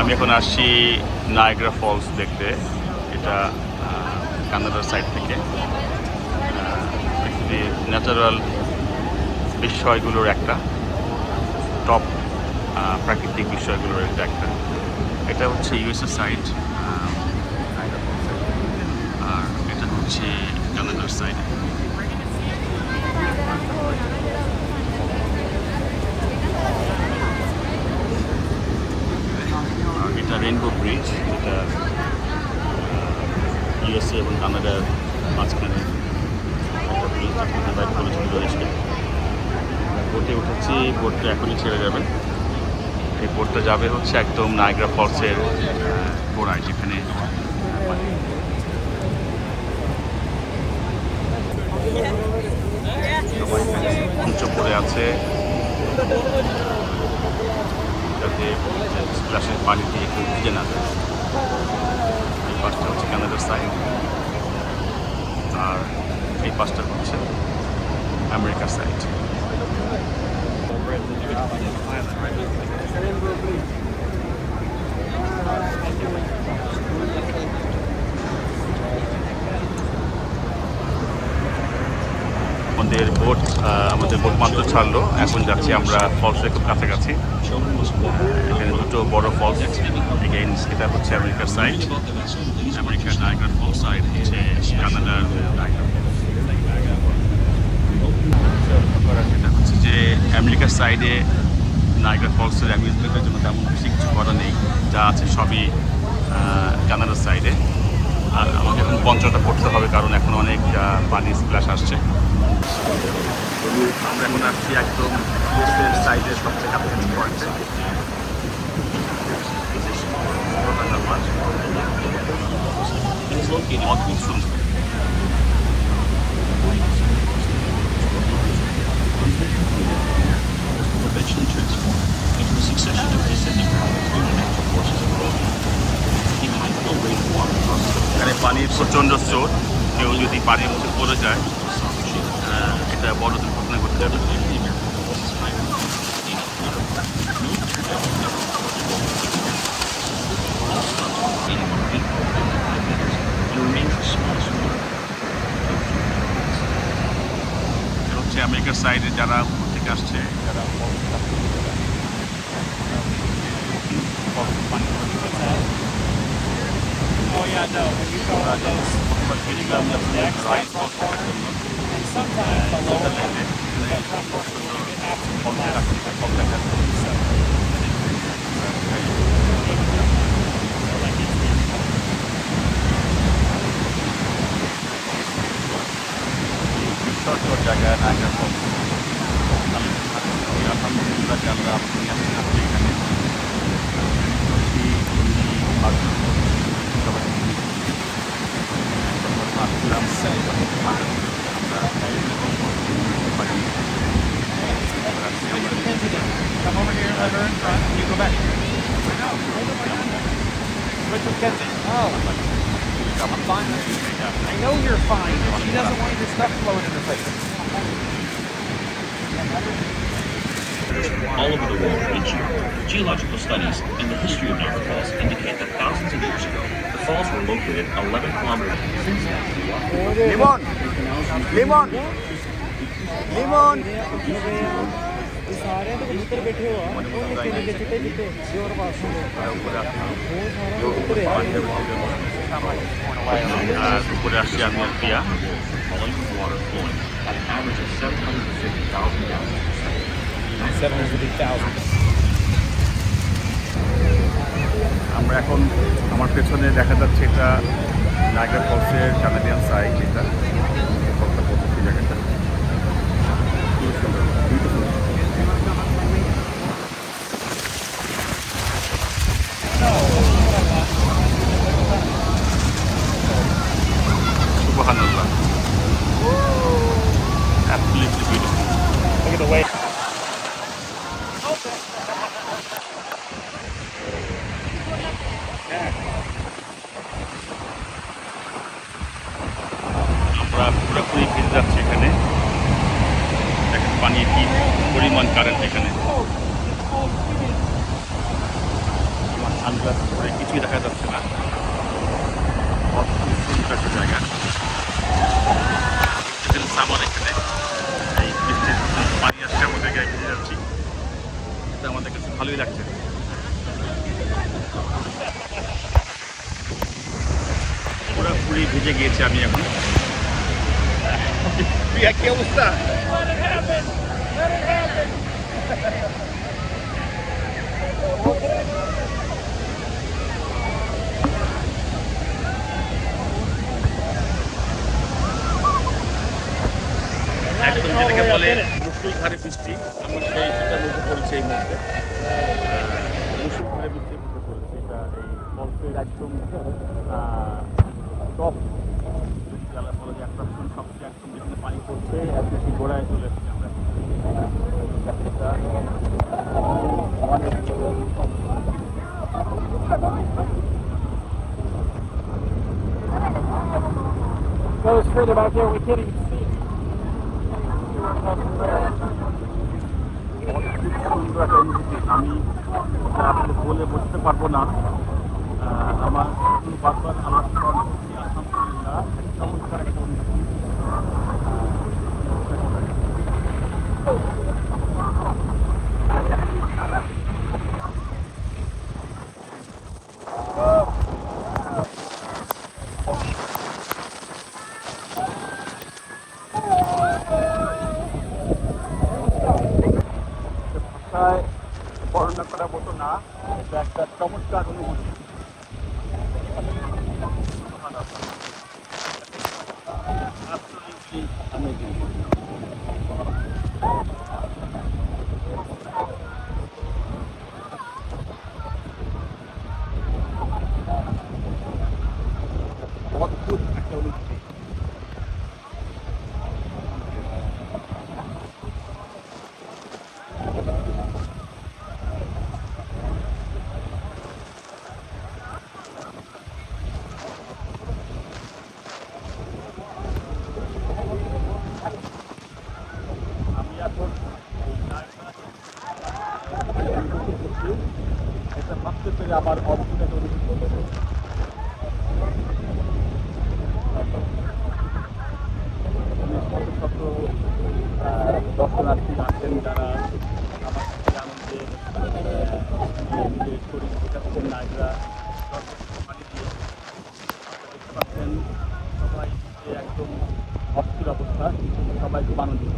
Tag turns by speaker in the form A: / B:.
A: আমি এখন আসছি নায়াগ্রা ফলস দেখতে। এটা কানাডার সাইড থেকে ন্যাচারাল বিষয়গুলোর একটা টপ প্রাকৃতিক বিষয়গুলোর একটা এটা হচ্ছে ইউএসএ সাইড, আর এটা হচ্ছে কানাডার সাইড। এটা রেইনবো ব্রিজ, এটা ইউএসএ এবং কানাডার মাঝখানে একটা ব্রিজ ডিভাইড করেছিল দেশকে। বোটে উঠেছি, বোটটা এখনই ছেড়ে যাবে। এই বোটটা যাবে হচ্ছে একদম নায়াগ্রা ফলসের গোড়ায়, যেখানে উঁচু পড়ে আছে যাতে স্প্ল্যাশের পানি দিয়ে কেউ ভিজে না যায়। এই পাশটা হচ্ছে কানাডার সাইড, আর এই পাশটা হচ্ছে আমেরিকার সাইড। আমাদের বোট মাত্র ছাড়লো, এখন যাচ্ছি আমরা ফলসের খুব কাছাকাছি। এখানে দুটো বড় ফলস, এগেইন এটা হচ্ছে আমেরিকার সাইড, আমেরিকার নায়াগ্রা ফলস, সাইড হচ্ছে কানাডার নায়াগ্রা ফলস। এটা হচ্ছে যে আমেরিকার সাইডে নায়াগ্রা ফলসের অ্যামিউজমেন্টের জন্য তেমন বেশি কিছু করা নেই, যা আছে সবই কানাডার সাইডে। আর আমাকে এখন পঞ্চটা করতে হবে, কারণ এখন অনেক পানি স্প্ল্যাশ আসছে। আমরা এখন আসছি একদম ইউএসএর সাইডের সবচেয়ে কাছাকাছি পয়েন্টে। অদ্ভুত সুন্দর। এখানে পানির প্রচণ্ড স্রোত, কেউ যদি পানির মধ্যে পড়ে যায় এটা বড় দুর্ঘটনা ঘটতে যাবে। হচ্ছে আমেরিকার সাইডে যারা উপর থেকে আসছে, যারা জায়গায় নায়াগ্রা ফলস আলহামদুলিল্লাহ যে আমরা এখানে
B: Come over here, let her in front, and you go back. Which was Kenzie? Oh. I'm fine. I know you're fine. She doesn't want your stuff blowing in her face.
C: All over the world each year, geological studies and the history of Niagara Falls indicate that thousands of years ago, the falls were located 11 kilometers.
A: Limon! Limon! Limon!
B: सारे तो कबूतर बैठे हो चिट्टे चिट्टे और पास
A: উপরে আসছি আমি আর পিয়া।
C: Volume of water flowing at an average of 750,000 gallons.
B: 750,000.
A: আমরা এখন আমার পেছনে দেখা যাচ্ছে এটা নায়াগ্রা ফলসের কানাডিয়ান সাইড। এটা ফলসটা পড়তেছি জায়গাটা খুব সুন্দর, বিউটিফুল। সুবহানাল্লাহ, absolutely beautiful.
B: Look at the way.
A: আমরা পুরোপুরি ভিজে যাচ্ছি এখানে। সানগ্লাস পরে কিছুই দেখা যাচ্ছে না। অদ্ভুত সুন্দর একটা জায়গা। সামান এখানে এই বৃষ্টির পানি আসছে আমাদের গায়ে ভিজে যাচ্ছি, এটা আমাদের কাছে ভালোই লাগছে। পুরোপুরি ভিজে গিয়েছি আমি এখন। প্রিয়া, কি অবস্থা? একদম যেটাকে বলে মুষলধারে বৃষ্টি, আমি সেটার মধ্যে পড়েছি এই মুহূর্তে। মুষলধারে বৃষ্টির মধ্যে পড়েছি, এটা এই ফলসের একদম টপ জ্বালা বলা যায় অ্যাট্রাকশন, সবচেয়ে একদম যেখানে পানি পড়ছে একদম সেই গোড়ায় চলে এসেছি আমরা।
B: Goes further back there, we can't even see.
A: অদ্ভুত সুন্দর একটা অনুভূতি, আমি এটা আসলে বলে বুঝতে পারবো না। আমার বারবার আল্লাহ আলহামদুলিল্লাহ চমৎকার একটা অনুভূতি। ভাষায় বর্ণনা করার মতো না, এটা একটা চমৎকার অনুভূতি। Absolutely amazing. অদ্ভুত একটা অনুভূতি। আমি এখন এই এটা ভাবতে পেরে আমার অদ্ভুত একটা অনুভূতি হলো। শত শত দর্শনার্থী আছেন যারা আমার সাথে আনন্দে নিজের শরীর বোঝাচ্ছেন, নায়করা পানি দিয়ে দেখতে পাচ্ছেন সবাই একদম অস্থির অবস্থা, সবাই খুব আনন্দিত।